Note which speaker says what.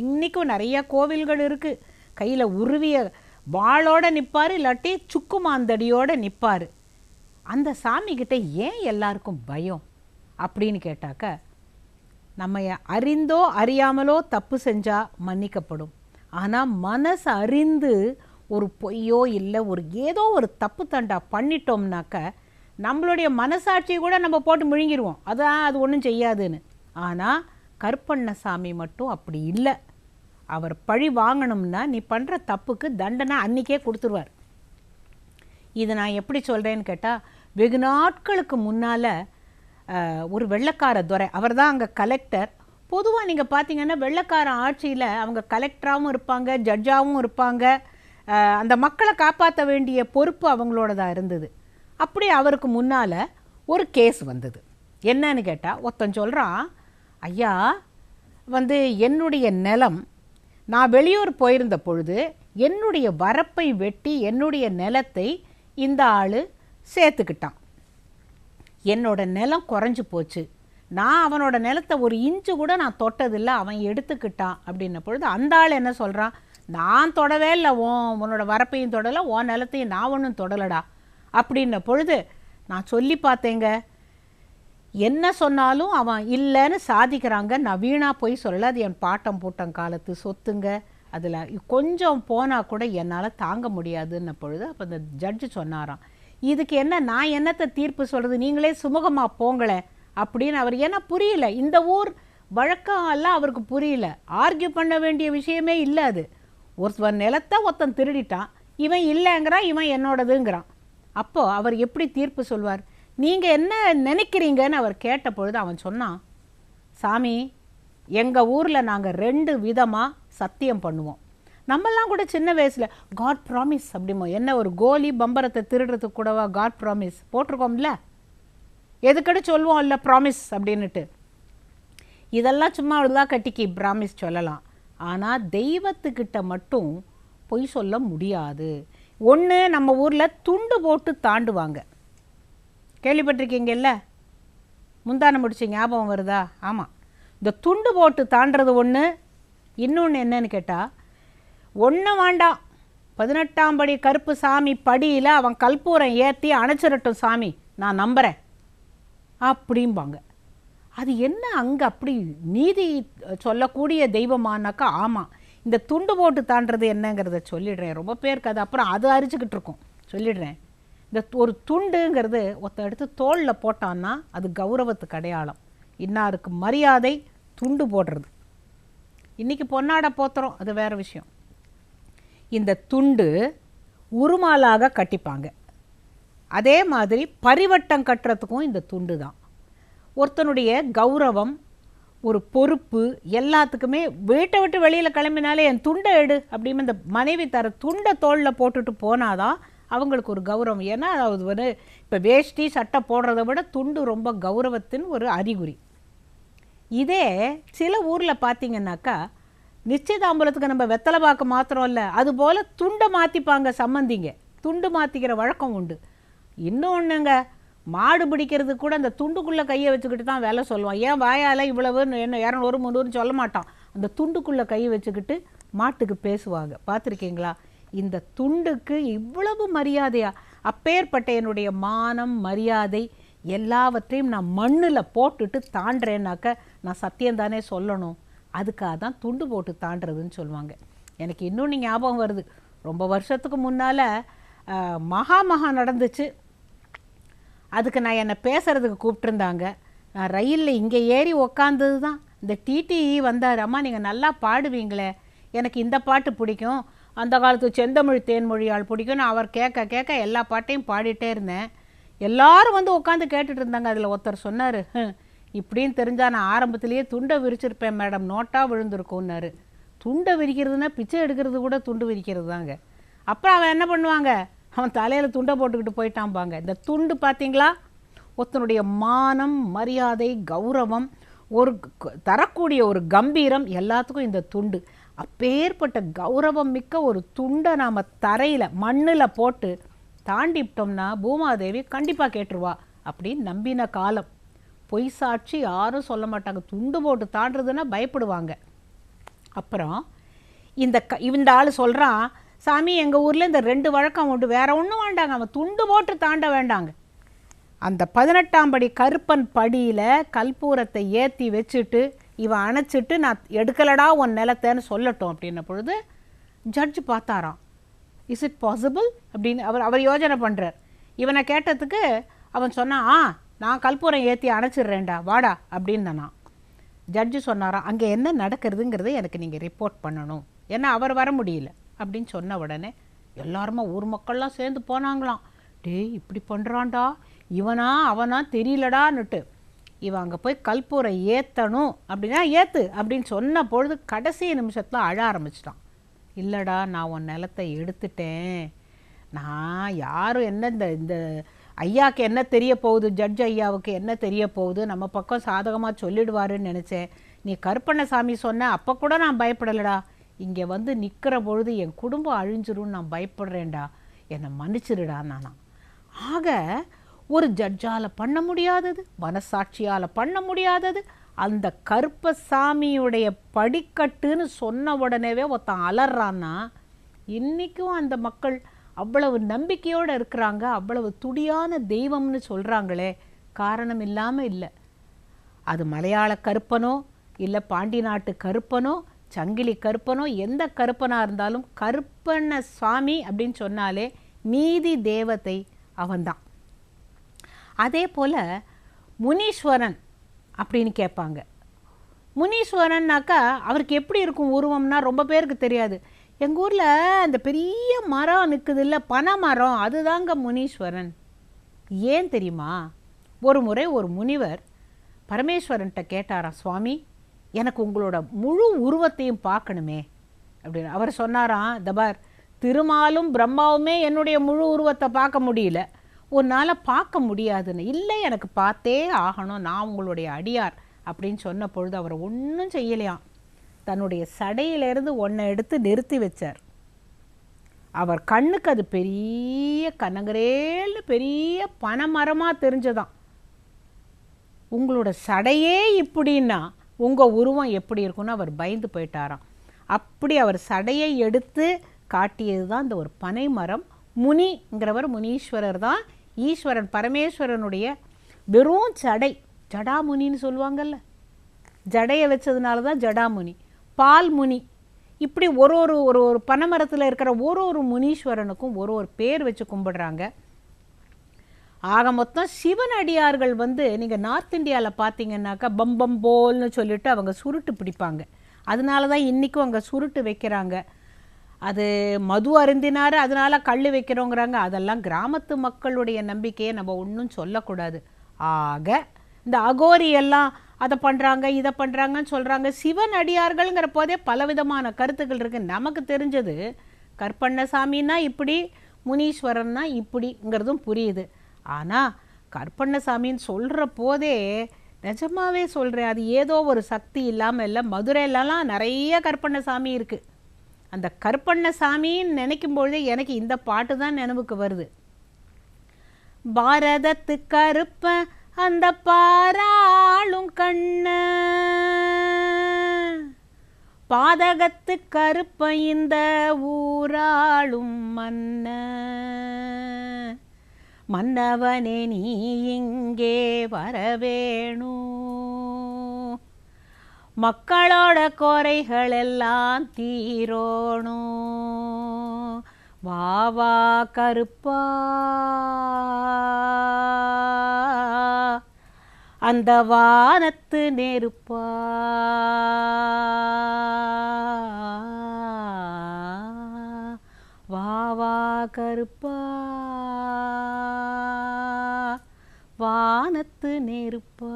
Speaker 1: இன்றைக்கும் நிறைய கோவில்கள் இருக்குது. கையில் உருவிய வாளோடு நிற்பார், இல்லாட்டி சுக்குமாந்தடியோடு நிற்பார். அந்த சாமிக்கிட்ட ஏன் எல்லாருக்கும் பயம் அப்படின்னு கேட்டாக்க, நம்ம அறிந்தோ அறியாமலோ தப்பு செஞ்சால் மன்னிக்கப்படும். ஆனால் மனசு அறிந்து ஒரு பொய்யோ இல்லை ஒரு ஏதோ ஒரு தப்பு தண்டா பண்ணிட்டோம்னாக்க நம்மளுடைய மனசாட்சியை கூட நம்ம போட்டு முழுங்கிடுவோம், அது ஒன்றும் செய்யாதுன்னு. ஆனால் கருப்பண்ணசாமி மட்டும் அப்படி இல்லை. அவர் பழி வாங்கணும்னா நீ பண்ணுற தப்புக்கு தண்டனை அன்றைக்கே கொடுத்துருவார். இது நான் எப்படி சொல்கிறேன்னு கேட்டால், வெகு நாட்களுக்கு முன்னால் ஒரு வெள்ளைக்கார துரை, அவர் தான் அங்கே கலெக்டர். பொதுவாக நீங்கள் பார்த்தீங்கன்னா வெள்ளைக்கார ஆட்சியில் அவங்க கலெக்டராகவும் இருப்பாங்க, ஜட்ஜாகவும் இருப்பாங்க. அந்த மக்களை காப்பாற்ற வேண்டிய பொறுப்பு அவங்களோடதாக இருந்தது. அப்படி அவருக்கு முன்னால் ஒரு கேஸ் வந்தது. என்னன்னு கேட்டால், ஒருத்தன் சொல்கிறான், ஐயா என்னுடைய நிலம், நான் வெளியூர் போயிருந்த பொழுது என்னுடைய வரப்பை வெட்டி என்னுடைய நிலத்தை இந்த ஆள் சேர்த்துக்கிட்டான். என்னோட நிலம் குறைஞ்சி போச்சு, நான் அவனோட நிலத்தை ஒரு இன்ச்சு கூட நான் தொட்டதில்லை, அவன் எடுத்துக்கிட்டான் அப்படின்ன பொழுது அந்த ஆள் என்ன சொல்கிறான், நான் தொடவே இல்லை, உன்னோட வரப்பையும் தொடலை, உன் நிலத்தையும் நான் ஒன்றும் தொடலடா அப்படின்ன பொழுது நான் சொல்லி பார்த்தேங்க, என்ன சொன்னாலும் அவன் இல்லைன்னு சாதிக்கிறாங்க, நான் வீணாக போய் சொல்லலை, அது என் பாட்டம் பூட்டம் காலத்து சொத்துங்க, அதில் கொஞ்சம் போனால் கூட என்னால் தாங்க முடியாதுன்ன பொழுது அப்போ அந்த ஜட்ஜு சொன்னாராம், இதுக்கு என்ன நான் என்னத்தை தீர்ப்பு சொல்கிறது, நீங்களே சுமூகமாக போங்களேன் அப்படின்னு. அவர் ஏன்னா புரியல, இந்த ஊர் வழக்கம் எல்லாம் அவருக்கு புரியல, ஆர்கியூ பண்ண வேண்டிய விஷயமே இல்லை. அது ஒருத்தன் நிலத்தை ஒருத்தன் திருடிட்டான், இவன் இல்லைங்கிறான், இவன் என்னோடதுங்கிறான். அப்போது அவர் எப்படி தீர்ப்பு சொல்வார்? நீங்கள் என்ன நினைக்கிறீங்கன்னு அவர் கேட்ட பொழுது அவன் சொன்னான், சாமி எங்கள் ஊரில் நாங்கள் 2 விதமாக சத்தியம் பண்ணுவோம். நம்மெல்லாம் கூட சின்ன வயசில் காட் ப்ராமிஸ் அப்படிமோ, என்ன ஒரு கோலி பம்பரத்தை திருடுறதுக்கு கூடவா காட் ப்ராமிஸ் போட்டிருக்கோம்ல, எதுக்கடி சொல்லுவோம் இல்லை ப்ராமிஸ் அப்படின்னுட்டு. இதெல்லாம் சும்மா அவ்வளோதான் கட்டிக்கு ப்ராமிஸ் சொல்லலாம். ஆனால் தெய்வத்துக்கிட்ட மட்டும் பொய் சொல்ல முடியாது. ஒன்று, நம்ம ஊரில் துண்டு போட்டு தாண்டுவாங்க, கேள்விப்பட்டிருக்கீங்கல்ல, முந்தானை முடிச்சு ஞாபகம் வருதா? ஆமாம், இந்த துண்டு போட்டு தாண்டுறது ஒன்று. இன்னொன்று என்னன்னு கேட்டால், ஒன்று வேண்டாம், 18ஆம் படி கருப்பு சாமி படியில் அவன் கற்பூரம் ஏற்றி அணைச்சிடட்டும் சாமி, நான் நம்புகிறேன் அப்படிம்பாங்க. அது என்ன அங்கே அப்படி நீதி சொல்லக்கூடிய தெய்வமானாக்கா? ஆமாம், இந்த துண்டு போட்டு தாண்டுறது என்னங்கிறத சொல்லிடுறேன், ரொம்ப பேருக்கு அது அப்புறம் அது அரிச்சுக்கிட்டு இருக்கும், சொல்லிடுறேன். இந்த ஒரு துண்டுங்கிறது ஒருத்த எடுத்து தோளில் போட்டான்னா அது கௌரவத்துக்கு அடையாளம், இன்னாருக்கு மரியாதை துண்டு போடுறது. இன்றைக்கி பொன்னாடை போத்துறோம், அது வேறு விஷயம். இந்த துண்டு உருமாலாக கட்டிப்பாங்க. அதே மாதிரி பரிவட்டம் கட்டுறதுக்கும் இந்த துண்டு தான். ஒருத்தனுடைய கௌரவம், ஒரு பொறுப்பு எல்லாத்துக்குமே வீட்டை விட்டு வெளியில் கிளம்பினாலே என் துண்டை எடு அப்படின்னு இந்த மனைவி தர துண்டை தோளில் போட்டுட்டு போனாதான் அவங்களுக்கு ஒரு கௌரவம். ஏன்னா அது இப்போ வேஷ்டி சட்டை போடுறத விட துண்டு ரொம்ப கௌரவத்தின் ஒரு அறிகுறி. இதே சில ஊரில் பார்த்திங்கன்னாக்கா, நிச்சயதாம்பலத்துக்கு நம்ம வெத்தலை பாக்கு மாத்திரம் இல்லை, அதுபோல் துண்டை மாற்றிப்பாங்க சம்மந்திங்க, துண்டு மாற்றிக்கிற வழக்கம் உண்டு. இன்னொன்றுங்க, மாடு பிடிக்கிறதுக்கு கூட அந்த துண்டுக்குள்ளே கையை வச்சுக்கிட்டு தான் வேலை சொல்லுவான். ஏன் வாயால் இவ்வளவு என்ன 200 300 சொல்ல மாட்டான், அந்த துண்டுக்குள்ளே கையை வச்சுக்கிட்டு மாட்டுக்கு பேசுவாங்க, பார்த்துருக்கீங்களா? இந்த துண்டுக்கு இவ்வளவு மரியாதையா? அப்பேற்பட்ட என்னுடைய மானம் மரியாதை எல்லாவற்றையும் நான் மண்ணில் போட்டுட்டு தாண்டுறேன்னாக்க நான் சத்தியம்தானே சொல்லணும். அதுக்காக தான் துண்டு போட்டு தாண்டுறதுன்னு சொல்லுவாங்க. எனக்கு இன்னொன்று ஞாபகம் வருது, ரொம்ப வருஷத்துக்கு முன்னால் மகா நடந்துச்சு. அதுக்கு நான் என்னை பேசுகிறதுக்கு கூப்பிட்டுருந்தாங்க. நான் ரயிலில் இங்கே ஏறி உக்காந்தது தான் இந்த டிடிஇ வந்தார். அம்மா நீங்கள் நல்லா பாடுவீங்களே, எனக்கு இந்த பாட்டு பிடிக்கும், அந்த காலத்து செந்தமிழ் தேன்மொழியால் பிடிக்கும்னு அவர் கேட்க கேட்க எல்லா பாட்டையும் பாடிட்டே இருந்தேன். எல்லாரும் வந்து உட்காந்து கேட்டுட்டு இருந்தாங்க. அதில் ஒருத்தர் சொன்னார், இப்படின்னு தெரிஞ்சால் நான் ஆரம்பத்துலேயே துண்டை விரிச்சிருப்பேன் மேடம், நோட்டாக விழுந்திருக்கும்னாரு. துண்டை விரிக்கிறதுனா பிச்சை எடுக்கிறது கூட துண்டு விரிக்கிறது தாங்க. அப்புறம் அவன் என்ன பண்ணுவாங்க, அவன் தலையில் துண்டை போட்டுக்கிட்டு போயிட்டான்பாங்க. இந்த துண்டு பார்த்திங்களா, ஒருத்தனுடைய மானம் மரியாதை கௌரவம் ஒரு தரக்கூடிய ஒரு கம்பீரம் எல்லாத்துக்கும் இந்த துண்டு. அப்பேற்பட்ட கௌரவம் மிக்க ஒரு துண்டை நாம் தரையில் மண்ணில் போட்டு தாண்டிவிட்டோம்னா பூமாதேவி கண்டிப்பாக கேட்டுருவா அப்படின்னு நம்பின காலம். பொய் சாட்சி யாரும் சொல்ல மாட்டாங்க. துண்டு போட்டு தாண்டுறதுன்னா பயப்படுவாங்க. அப்புறம் இந்த ஆள் சொல்கிறான், சாமி எங்கள் ஊரில் இந்த 2 வழக்கம் உண்டு, வேற ஒன்றும் வேண்டாங்க, அவன் துண்டு போட்டு தாண்ட வேண்டாங்க. அந்த 18ஆம் படி கருப்பன் படியில் கற்பூரத்தை ஏற்றி வச்சுட்டு இவன் அணைச்சிட்டு நான் எடுக்கலடா உன் நிலத்தைன்னு சொல்லட்டும் அப்படின்ன பொழுது ஜட்ஜ் பார்த்தாராம். இஸ் இட் பாசிபிள் அப்படின்னு அவர் யோஜனை பண்ணுறார். இவனை கேட்டதுக்கு அவன் சொன்னான், நான் கற்பூரம் ஏற்றி அணைச்சிட்றேன்டா வாடா அப்படின்னு நான். ஜட்ஜு சொன்னாராம், அங்கே என்ன நடக்கிறதுங்கிறத எனக்கு நீங்கள் ரிப்போர்ட் பண்ணணும், ஏன்னா அவர் வர முடியல அப்படின்னு சொன்ன உடனே எல்லாருமே ஊர் மக்கள்லாம் சேர்ந்து போனாங்களாம். டேய் இப்படி பண்ணுறான்டா, இவனா அவனா தெரியலடான்னுட்டு. இவன் அங்கே போய் கற்பூரம் ஏற்றணும் அப்படின்னா ஏற்று அப்படின்னு சொன்ன பொழுது கடைசி நிமிஷத்தில் அழ ஆரம்பிச்சிட்டான். இல்லைடா நான் உன் நிலத்தை எடுத்துட்டேன், நான் யாரும் என்ன இந்த ஐயாவுக்கு என்ன தெரிய போகுது, ஜட்ஜ் ஐயாவுக்கு என்ன தெரிய போகுது, நம்ம பக்கம் சாதகமாக சொல்லிடுவாருன்னு நினச்சேன். நீ கருப்பண்ணசாமி சொன்ன அப்போ கூட நான் பயப்படலடா, இங்கே வந்து நிற்கிற பொழுது என் குடும்பம் அழிஞ்சிரும்னு நான் பயப்படுறேன்டா, என்னை மன்னிச்சிருடா நானா. ஆக ஒரு ஜட்ஜால் பண்ண முடியாதது, மனசாட்சியால் பண்ண முடியாதது, அந்த கருப்பசாமியுடைய படிக்கட்டுன்னு சொன்ன உடனேவே ஒருத்தன் அலறான்னா இன்றைக்கும் அந்த மக்கள் அவ்வளவு நம்பிக்கையோடு இருக்கிறாங்க, அவ்வளவு துடியான தெய்வம்னு சொல்கிறாங்களே, காரணம் இல்லாமல் இல்லை. அது மலையாள கருப்பனோ இல்லை பாண்டி நாட்டு கருப்பனோ சங்கிலி கருப்பனோ எந்த கருப்பனாக இருந்தாலும் கருப்பண்ண சுவாமி அப்படின்னு சொன்னாலே நீதி தேவதை அவன்தான். அதே போல் முனீஸ்வரன் அப்படின்னு கேட்பாங்க. முனீஸ்வரன்னாக்கா அவருக்கு எப்படி இருக்கும் உருவம்னா ரொம்ப பேருக்கு தெரியாது. எங்கள் ஊரில் அந்த பெரிய மரம் நிற்குது இல்லை, பனை மரம், அதுதாங்க முனீஸ்வரன். ஏன் தெரியுமா? ஒரு முறை ஒரு முனிவர் பரமேஸ்வரன்கிட்ட கேட்டாராம், சுவாமி எனக்கு உங்களோட முழு உருவத்தையும் பார்க்கணுமே அப்படின்னு. அவர் சொன்னாராம், தபார் திருமாலும் பிரம்மாவுமே என்னுடைய முழு உருவத்தை பார்க்க முடியல, உன்னால் பார்க்க முடியாதுன்னு. இல்லை எனக்கு பார்த்தே ஆகணும், நான் உங்களுடைய அடியார் அப்படின்னு சொன்ன பொழுது அவர் ஒன்றும் செய்யலையாம். தன்னுடைய சடையிலேருந்து ஒன்றை எடுத்து நிறுத்தி வச்சார். அவர் கண்ணுக்கு அது பெரிய கனகரேல்னு பெரிய பனைமரமாக தெரிஞ்சதான். உங்களோட சடையே இப்படின்னா உங்கள் உருவம் எப்படி இருக்குன்னு அவர் பயந்து போயிட்டாராம். அப்படி அவர் சடையை எடுத்து காட்டியது தான் இந்த ஒரு பனை மரம். முனிங்கிறவர் முனீஸ்வரர் தான். ஈஸ்வரன் பரமேஸ்வரனுடைய வெறும் ஜடை, ஜடாமுனின்னு சொல்லுவாங்கல்ல, ஜடையை வச்சதுனால தான் ஜடாமுனி. பால் முனி, இப்படி ஒரு ஒரு ஒரு ஒரு பனைமரத்தில் இருக்கிற ஒரு ஒரு முனீஸ்வரனுக்கும் ஒரு ஒரு பேர் வச்சு கும்பிடுறாங்க. ஆக மொத்தம் சிவன் அடியார்கள் வந்து நீங்கள் நார்த் இந்தியாவில் பார்த்தீங்கன்னாக்கா பம்பம் போல்னு சொல்லிட்டு அவங்க சுருட்டு பிடிப்பாங்க. அதனால தான் இன்றைக்கும் அங்கே சுருட்டு வைக்கிறாங்க. அது மது அருந்தினார் அதனால் கல் வைக்கிறோங்கிறாங்க. அதெல்லாம் கிராமத்து மக்களுடைய நம்பிக்கையை நம்ம ஒன்றும் சொல்லக்கூடாது. ஆக இந்த அகோரி எல்லாம் அதை பண்ணுறாங்க இதை பண்ணுறாங்கன்னு சொல்கிறாங்க. சிவன் அடியார்கள்ங்கிற போதே பலவிதமான கருத்துக்கள் இருக்குது. நமக்கு தெரிஞ்சது கற்பண்ணசாமின்னா இப்படி, முனீஸ்வரன்னா இப்படிங்கிறதும் புரியுது. ஆனால் கற்பண்ணசாமின்னு சொல்கிற போதே நிஜமாவே சொல்கிறேன், அது ஏதோ ஒரு சக்தி இல்லாமல் இல்லை. மதுரையிலலாம் நிறைய கற்பண்ணசாமி இருக்குது. அந்த கற்பண்ணசாமின்னு நினைக்கும் பொழுதே எனக்கு இந்த பாட்டு தான் நினைவுக்கு வருது. பாரதத்து கருப்ப அந்த பாராளும் கண்ண, பாதகத்து கருப்ப இந்த ஊராளும் மன்ன, மன்னவனே நீ இங்கே வரவேணு, மக்களோட குறைகள் எல்லாம் தீரோணும், வா வா கருப்பா, அந்த வானத்து நெருப்பா, வா வா கருப்பா, வானத்து நெருப்பா.